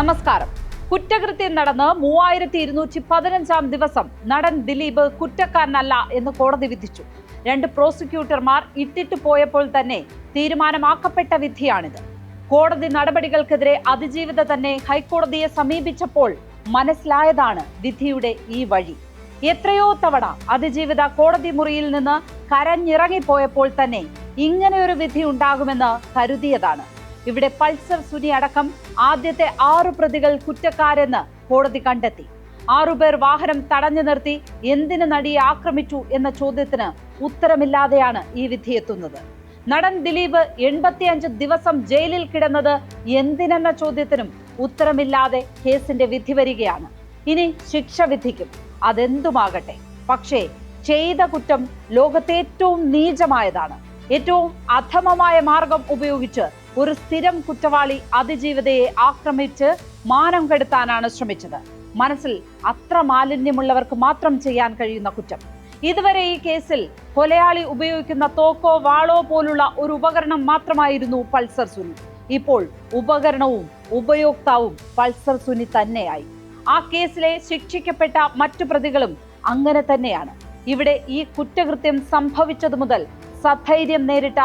നമസ്കാരം. കുറ്റകൃത്യം നടന്ന് 3215 ദിവസം നടൻ ദിലീപ് കുറ്റക്കാരനല്ല എന്ന് കോടതി വിധിച്ചു. 2 പ്രോസിക്യൂട്ടർമാർ ഇട്ടിട്ട് പോയപ്പോൾ തന്നെ തീരുമാനമാക്കപ്പെട്ട വിധിയാണിത്. കോടതി നടപടികൾക്കെതിരെ അതിജീവിത തന്നെ ഹൈക്കോടതിയെ സമീപിച്ചപ്പോൾ മനസ്സിലായതാണ് വിധിയുടെ ഈ വഴി. എത്രയോ തവണ അതിജീവിത കോടതി മുറിയിൽ നിന്ന് കരഞ്ഞിറങ്ങിപ്പോയപ്പോൾ തന്നെ ഇങ്ങനെയൊരു വിധി ഉണ്ടാകുമെന്ന് കരുതിയതാണ്. ഇവിടെ പൾസർ സുനി അടക്കം ആദ്യത്തെ 6 പ്രതികൾ കുറ്റക്കാരെന്ന് കോടതി കണ്ടെത്തി. 6 പേർ വാഹനം തടഞ്ഞു നിർത്തി എന്തിന് നടിയെ ആക്രമിച്ചു എന്ന ചോദ്യത്തിന് ഉത്തരമില്ലാതെയാണ് ഈ വിധിയെത്തുന്നത്. നടൻ ദിലീപ് 85 ദിവസം ജയിലിൽ കിടന്നത് എന്തിനെന്ന ചോദ്യത്തിനും ഉത്തരമില്ലാതെ കേസിന്റെ വിധി വരികയാണ്. ഇനി ശിക്ഷ വിധിക്കും, അതെന്തുമാകട്ടെ. പക്ഷേ ചെയ്ത കുറ്റം ലോകത്തെ ഏറ്റവും നീചമായതാണ്. ഏറ്റവും അധമമായ മാർഗം ഉപയോഗിച്ച് ഒരു സ്ഥിരം കുറ്റവാളി അതിജീവിതയെ ആക്രമിച്ച് മാനം കെടുത്താനാണ് ശ്രമിച്ചത്. മനസ്സിൽ അത്ര മാലിന്യമുള്ളവർക്ക് മാത്രം ചെയ്യാൻ കഴിയുന്ന കുറ്റം. ഇതുവരെ ഈ കേസിൽ കൊലയാളി ഉപയോഗിക്കുന്ന തോക്കോ വാളോ പോലുള്ള ഒരു ഉപകരണം മാത്രമായിരുന്നു പൾസർ സുനി. ഇപ്പോൾ ഉപകരണവും ഉപയോക്താവും പൾസർ സുനി തന്നെയായി. ആ കേസിലെ ശിക്ഷിക്കപ്പെട്ട മറ്റു പ്രതികളും അങ്ങനെ തന്നെയാണ്. ഇവിടെ ഈ കുറ്റകൃത്യം സംഭവിച്ചതു മുതൽ സധൈര്യം നേരിട്ട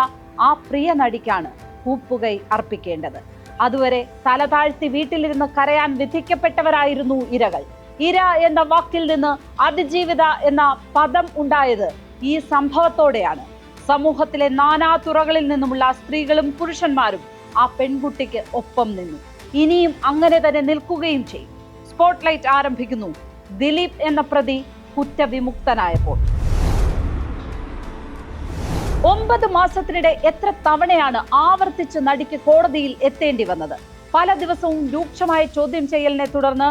ആ പ്രിയ നടിക്കാണ് കൂപ്പുകൈ അർപ്പിക്കേണ്ടത്. അതുവരെ തല താഴ്ത്തി വീട്ടിലിരുന്ന് കരയാൻ വിധിക്കപ്പെട്ടവരായിരുന്നു ഇരകൾ. ഇര എന്ന വാക്കിൽ നിന്ന് അതിജീവിത എന്ന പദം ഉണ്ടായത് ഈ സംഭവത്തോടെയാണ്. സമൂഹത്തിലെ നാനാ തുറകളിൽ നിന്നുമുള്ള സ്ത്രീകളും പുരുഷന്മാരും ആ പെൺകുട്ടിക്ക് ഒപ്പം നിന്നു. ഇനിയും അങ്ങനെ തന്നെ നിൽക്കുകയും ചെയ്യും. സ്പോട്ട്ലൈറ്റ് ആരംഭിക്കുന്നു ദിലീപ് എന്ന പ്രതി കുറ്റവിമുക്തനായപ്പോൾ. 9 മാസത്തിനിടെ എത്ര തവണയാണ് ആവർത്തിച്ച് നടിക്ക് കോടതിയിൽ എത്തേണ്ടി വന്നത്. പല ദിവസവും രൂക്ഷമായ ചോദ്യം ചെയ്യലിനെ തുടർന്ന്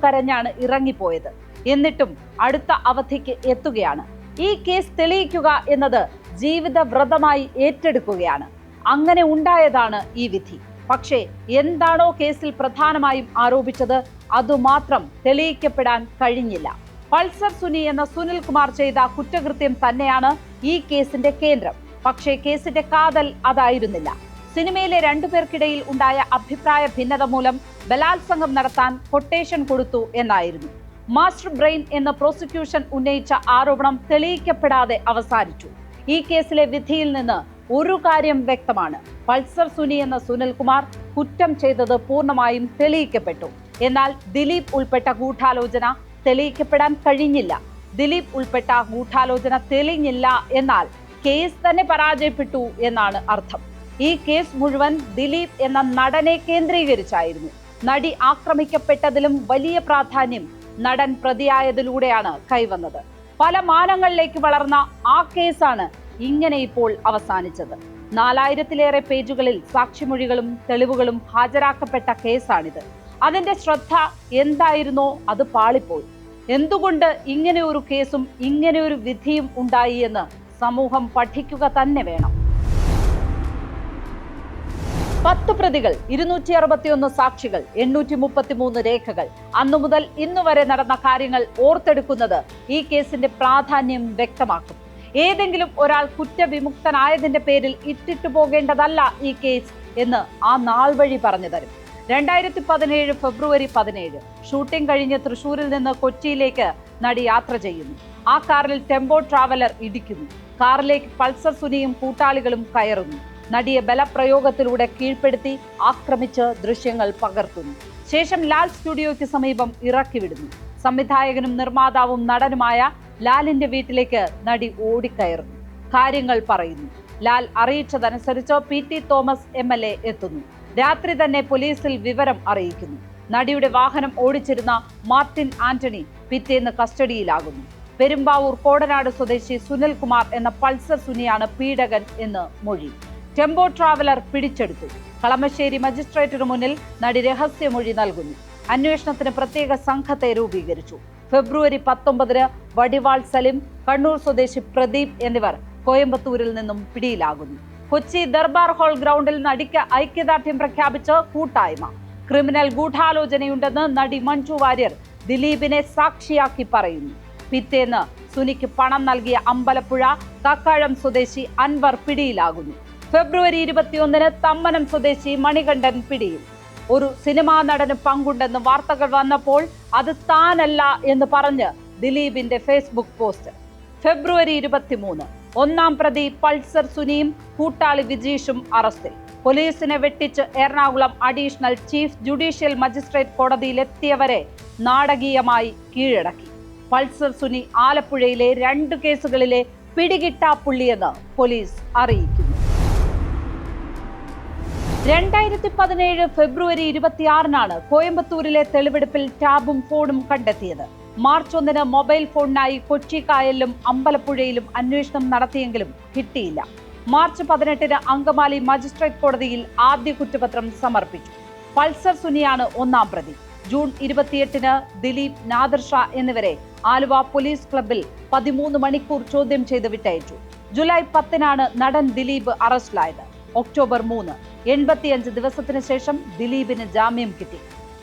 കരഞ്ഞാണ് ഇറങ്ങിപ്പോയത്. എന്നിട്ടും അടുത്ത അവധിക്ക് എത്തുകയാണ്. ഈ കേസ് തെളിയിക്കുക എന്നത് ജീവിത വ്രതമായി ഏറ്റെടുക്കുകയാണ്. അങ്ങനെ ഉണ്ടായതാണ് ഈ വിധി. പക്ഷേ എന്താണോ കേസിൽ പ്രധാനമായും ആരോപിച്ചത് അതുമാത്രം തെളിയിക്കപ്പെടാൻ കഴിഞ്ഞില്ല. പൾസർ സുനി എന്ന സുനിൽ കുമാർ ചെയ്ത കുറ്റകൃത്യം തന്നെയാണ് ഈ കേസിന്റെ കേന്ദ്രം. പക്ഷേ കേസിന്റെ കാതൽ അതായിരുന്നില്ല. സിനിമയിലെ 2 പേർക്കിടയിൽ ഉണ്ടായ അഭിപ്രായ ഭിന്നത മൂലം ബലാത്സംഗം നടത്താൻ കൊട്ടേഷൻ കൊടുത്തു എന്നായിരുന്നു. മാസ്റ്റർ ബ്രെയിൻ എന്ന പ്രോസിക്യൂഷൻ ഉന്നയിച്ച ആരോപണം തെളിയിക്കപ്പെടാതെ അവസാനിച്ചു. ഈ കേസിലെ വിധിയിൽ നിന്ന് ഒരു കാര്യം വ്യക്തമാണ്: പൾസർ സുനി എന്ന സുനിൽ കുമാർ കുറ്റം ചെയ്തത് പൂർണ്ണമായും തെളിയിക്കപ്പെട്ടു. എന്നാൽ ദിലീപ് ഉൾപ്പെട്ട ഗൂഢാലോചന തെളിയിക്കപ്പെടാൻ കഴിഞ്ഞില്ല. ദിലീപ് ഉൾപ്പെട്ട ഗൂഢാലോചന തെളിഞ്ഞില്ല എന്നാൽ കേസ് തന്നെ പരാജയപ്പെട്ടു എന്നാണ് അർത്ഥം. ഈ കേസ് മുഴുവൻ ദിലീപ് എന്ന നടനെ കേന്ദ്രീകരിച്ചായിരുന്നു. നടി ആക്രമിക്കപ്പെട്ടതിലും വലിയ പ്രാധാന്യം നടൻ പ്രതിയായതിലൂടെയാണ് കൈവന്നത്. പല മാനങ്ങളിലേക്ക് വളർന്ന ആ കേസാണ് ഇങ്ങനെ ഇപ്പോൾ അവസാനിച്ചത്. 4000-ലേറെ പേജുകളിൽ സാക്ഷിമൊഴികളും തെളിവുകളും ഹാജരാക്കപ്പെട്ട കേസാണിത്. അതിന്റെ ശ്രദ്ധ എന്തായിരുന്നോ അത് പാളിപ്പോയി. എന്തുകൊണ്ട് ഇങ്ങനെ ഒരു കേസും ഇങ്ങനെ ഒരു വിധിയും ഉണ്ടായി എന്ന് സമൂഹം പഠിക്കുക തന്നെ വേണം. 10 പ്രതികൾ, 261 സാക്ഷികൾ, 833 രേഖകൾ. അന്നു മുതൽ ഇന്നു വരെ നടന്ന കാര്യങ്ങൾ ഓർത്തെടുക്കുന്നത് ഈ കേസിന്റെ പ്രാധാന്യം വ്യക്തമാക്കും. ഏതെങ്കിലും ഒരാൾ കുറ്റവിമുക്തനായതിന്റെ പേരിൽ ഇട്ടിട്ടു പോകേണ്ടതല്ല ഈ കേസ് എന്ന് ആ നാൾ വഴി പറഞ്ഞു തരും. 2017 ഫെബ്രുവരി 17 ഷൂട്ടിംഗ് കഴിഞ്ഞ് തൃശൂരിൽ നിന്ന് കൊച്ചിയിലേക്ക് നടി യാത്ര ചെയ്യുന്നു. ആ കാറിൽ ടെമ്പോ ട്രാവലർ ഇടിക്കുന്നു. കാറിലേക്ക് പൾസർ സുനിയും കൂട്ടാളികളും കയറുന്നു. നടിയെ ബലപ്രയോഗത്തിലൂടെ കീഴ്പ്പെടുത്തി ആക്രമിച്ച് ദൃശ്യങ്ങൾ പകർത്തുന്നു. ശേഷം ലാൽ സ്റ്റുഡിയോയ്ക്ക് സമീപം ഇറക്കി വിടുന്നു. സംവിധായകനും നിർമ്മാതാവും നടനുമായ ലാലിന്റെ വീട്ടിലേക്ക് നടി ഓടിക്കയറുന്നു. കാര്യങ്ങൾ പറയുന്നു. ലാൽ അറിയിച്ചതനുസരിച്ച് PT തോമസ് MLA എത്തുന്നു. രാത്രി തന്നെ പോലീസിൽ വിവരം അറിയിക്കുന്നു. നടിയുടെ വാഹനം ഓടിച്ചിരുന്ന മാർട്ടിൻ ആന്റണി പിറ്റേന്ന് കസ്റ്റഡിയിലാകുന്നു. പെരുമ്പാവൂർ കോടനാട് സ്വദേശി സുനിൽ കുമാർ എന്ന പൾസർ സുനിയാണ് പീഡകൻ എന്ന് മൊഴി. ടെമ്പോ ട്രാവലർ പിടിച്ചെടുത്തു. കളമശ്ശേരി മജിസ്ട്രേറ്റിനു മുന്നിൽ നടി രഹസ്യമൊഴി നൽകുന്നു. അന്വേഷണത്തിന് പ്രത്യേക സംഘത്തെ രൂപീകരിച്ചു. ഫെബ്രുവരി 19 വടിവാൾ സലിം, കണ്ണൂർ സ്വദേശി പ്രദീപ് എന്നിവർ കോയമ്പത്തൂരിൽ നിന്നും പിടിയിലാകുന്നു. കൊച്ചി ദർബാർ ഹാൾ ഗ്രൗണ്ടിൽ നടിക്ക് ഐക്യദാർഢ്യം പ്രഖ്യാപിച്ച് കൂട്ടായ്മ. ക്രിമിനൽ ഗൂഢാലോചനയുണ്ടെന്ന് നടി മഞ്ജു വാര്യർ ദിലീപിനെ സാക്ഷിയാക്കി പറയുന്നു. പിറ്റേന്ന് സുനിക്ക് പണം നൽകിയ അമ്പലപ്പുഴ കക്കാഴം സ്വദേശി അൻവർ പിടിയിലാകുന്നു. ഫെബ്രുവരി 21 തമ്മനം സ്വദേശി മണികണ്ഠൻ പിടിയിൽ. ഒരു സിനിമാ നടന് പങ്കുണ്ടെന്ന് വാർത്തകൾ വന്നപ്പോൾ അത് താനല്ല എന്ന് പറഞ്ഞ് ദിലീപിന്റെ ഫേസ്ബുക്ക് പോസ്റ്റ്. ഫെബ്രുവരി 23 ഒന്നാം പ്രതി പൾസർ സുനിയും കൂട്ടാളി വിജീഷും അറസ്റ്റിൽ. പോലീസിനെ വെട്ടിച്ച് Ernakulam additional chief judicial magistrate കോടതിയിലെത്തിയവരെ നാടകീയമായി കീഴടക്കി. പൾസർ സുനി ആലപ്പുഴയിലെ 2 കേസുകളിലെ പിടികിട്ടാപ്പുള്ളിയെന്ന് പോലീസ് അറിയിക്കുന്നു. 2017 ഫെബ്രുവരി 26 കോയമ്പത്തൂരിലെ തെളിവെടുപ്പിൽ ടാബും ഫോണും കണ്ടെത്തിയത്. മാർച്ച് 1 മൊബൈൽ ഫോണിനായി കൊച്ചി കായലിലും അമ്പലപ്പുഴയിലും അന്വേഷണം നടത്തിയെങ്കിലും കിട്ടിയില്ല. മാർച്ച് 18 അങ്കമാലി മജിസ്ട്രേറ്റ് കോടതിയിൽ ആദ്യ കുറ്റപത്രം സമർപ്പിച്ചു. പൾസർ സുനിയാണ് ഒന്നാം പ്രതി. ജൂൺ 28 ദിലീപ്, നാദിർ ഷാ എന്നിവരെ ആലുവ പോലീസ് ക്ലബിൽ 13 മണിക്കൂർ ചോദ്യം ചെയ്ത് വിട്ടയച്ചു. ജൂലൈ 10 നടൻ ദിലീപ് അറസ്റ്റിലായത്. ഒക്ടോബർ 3 85 ദിവസത്തിന് ശേഷം ദിലീപിന് ജാമ്യം കിട്ടി.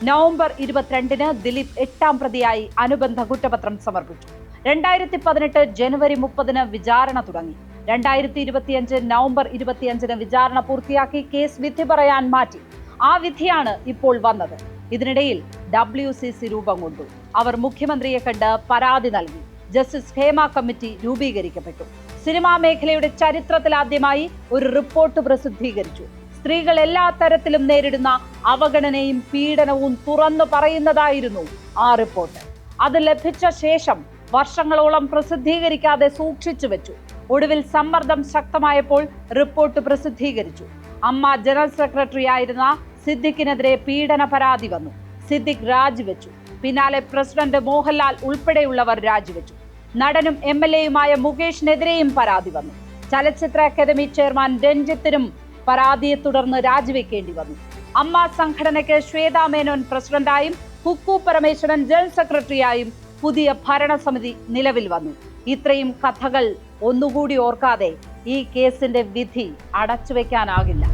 നവംബർ 22 ദിലീപ് 8ാം പ്രതിയായി അനുബന്ധ കുറ്റപത്രം സമർപ്പിച്ചു. 2018 ജനുവരി 30 വിചാരണ തുടങ്ങി. 2025 നവംബർ 25 വിചാരണ പൂർത്തിയാക്കി കേസ് വിധി പറയാൻ മാറ്റി. ആ വിധിയാണ് ഇപ്പോൾ വന്നത്. ഇതിനിടയിൽ WCC രൂപം കൊണ്ടു. അവർ മുഖ്യമന്ത്രിയെ കണ്ട് പരാതി നൽകി. ജസ്റ്റിസ് ഹേമ കമ്മിറ്റി രൂപീകരിക്കപ്പെട്ടു. സിനിമാ മേഖലയുടെ ചരിത്രത്തിലാദ്യമായി ഒരു റിപ്പോർട്ട് പ്രസിദ്ധീകരിച്ചു. സ്ത്രീകൾ എല്ലാ തരത്തിലും നേരിടുന്ന അവഗണനയും പീഡനവും തുറന്നു പറയുന്നതായിരുന്നു ആ റിപ്പോർട്ട്. അത് ലഭിച്ച ശേഷം വർഷങ്ങളോളം പ്രസിദ്ധീകരിക്കാതെ സൂക്ഷിച്ചു വെച്ചു. ഒടുവിൽ സമ്മർദ്ദം ശക്തമായപ്പോൾ റിപ്പോർട്ട് പ്രസിദ്ധീകരിച്ചു. അമ്മ ജനറൽ സെക്രട്ടറി ആയിരുന്ന സിദ്ദിഖിനെതിരെ പീഡന പരാതി വന്നു. സിദ്ദിഖ് രാജിവെച്ചു. പിന്നാലെ പ്രസിഡന്റ് മോഹൻലാൽ ഉൾപ്പെടെയുള്ളവർ രാജിവെച്ചു. നടനും MLA-യുമായ മുകേഷിനെതിരെയും പരാതി വന്നു. ചലച്ചിത്ര അക്കാദമി ചെയർമാൻ രഞ്ജിത്തിനും പരാതിയെ തുടർന്ന് രാജിവെക്കേണ്ടി വന്നു. അമ്മ സംഘടനയ്ക്ക് ശ്വേതാ മേനോൻ പ്രസിഡന്റായും കുക്കു പരമേശ്വരൻ ജനറൽ സെക്രട്ടറിയായും പുതിയ ഭരണസമിതി നിലവിൽ വന്നു. ഇത്രയും കഥകൾ ഒന്നുകൂടി ഓർക്കാതെ ഈ കേസിന്റെ വിധി അടച്ചുവെക്കാനാകില്ല.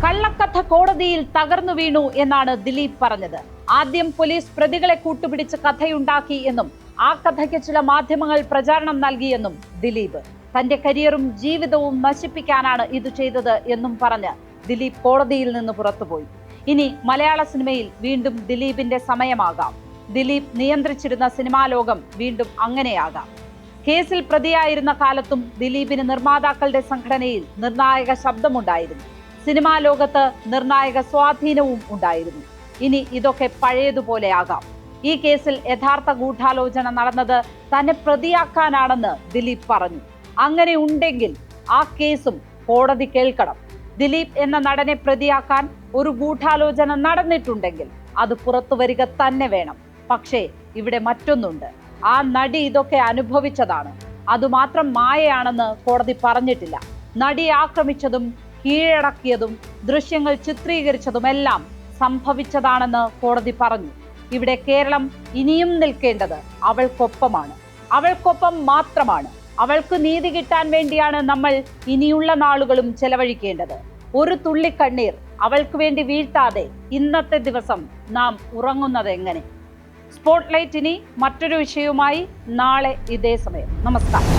കള്ളക്കഥ കോടതിയിൽ തകർന്നു വീണു എന്നാണ് ദിലീപ് പറഞ്ഞത്. ആദ്യം പോലീസ് പ്രതികളെ കൂട്ടുപിടിച്ച് കഥയുണ്ടാക്കി എന്നും ആ കഥയ്ക്ക് ചില മാധ്യമങ്ങൾ പ്രചാരണം നൽകിയെന്നും ദിലീപ്. തന്റെ കരിയറും ജീവിതവും നശിപ്പിക്കാനാണ് ഇത് ചെയ്തത് എന്നും പറഞ്ഞ് ദിലീപ് കോടതിയിൽ നിന്ന് പുറത്തുപോയി. ഇനി മലയാള സിനിമയിൽ വീണ്ടും ദിലീപിന്റെ സമയമാകാം. ദിലീപ് നിയന്ത്രിച്ചിരുന്ന സിനിമാ ലോകം വീണ്ടും അങ്ങനെയാകാം. കേസിൽ പ്രതിയായിരുന്ന കാലത്തും ദിലീപിന് നിർമ്മാതാക്കളുടെ സംഘടനയിൽ നിർണായക ശബ്ദമുണ്ടായിരുന്നു. സിനിമാ ലോകത്ത് നിർണായക സ്വാധീനവും ഉണ്ടായിരുന്നു. ഇനി ഇതൊക്കെ പഴയതുപോലെയാകാം. ഈ കേസിൽ യഥാർത്ഥ ഗൂഢാലോചന നടന്നത് തന്നെ പ്രതിയാക്കാനാണെന്ന് ദിലീപ് പറഞ്ഞു. അങ്ങനെ ഉണ്ടെങ്കിൽ ആ കേസും കോടതി കേൾക്കണം. ദിലീപ് എന്ന നടനെ പ്രതിയാക്കാൻ ഒരു ഗൂഢാലോചന നടന്നിട്ടുണ്ടെങ്കിൽ അത് പുറത്തു വരിക തന്നെ വേണം. പക്ഷേ ഇവിടെ മറ്റൊന്നുണ്ട്. ആ നടി ഇതൊക്കെ അനുഭവിച്ചതാണ്. അതുമാത്രം മായയാണെന്ന് കോടതി പറഞ്ഞിട്ടില്ല. നടിയെ ആക്രമിച്ചതും കീഴടക്കിയതും ദൃശ്യങ്ങൾ ചിത്രീകരിച്ചതുമെല്ലാം സംഭവിച്ചതാണെന്ന് കോടതി പറഞ്ഞു. ഇവിടെ കേരളം ഇനിയും നിൽക്കേണ്ടത് അവൾക്കൊപ്പമാണ്. അവൾക്കൊപ്പം മാത്രമാണ്. അവൾക്ക് നീതി കിട്ടാൻ വേണ്ടിയാണ് നമ്മൾ ഇനിയുള്ള നാളുകളും ചെലവഴിക്കേണ്ടത്. ഒരു തുള്ളി കണ്ണീർ അവൾക്ക് വേണ്ടി വീഴ്ത്താതെ ഇന്നത്തെ ദിവസം നാം ഉറങ്ങുന്നത് എങ്ങനെ? സ്പോട്ട്ലൈറ്റ് ഇനി മറ്റൊരു വിഷയവുമായി നാളെ ഇതേ സമയം. നമസ്കാരം.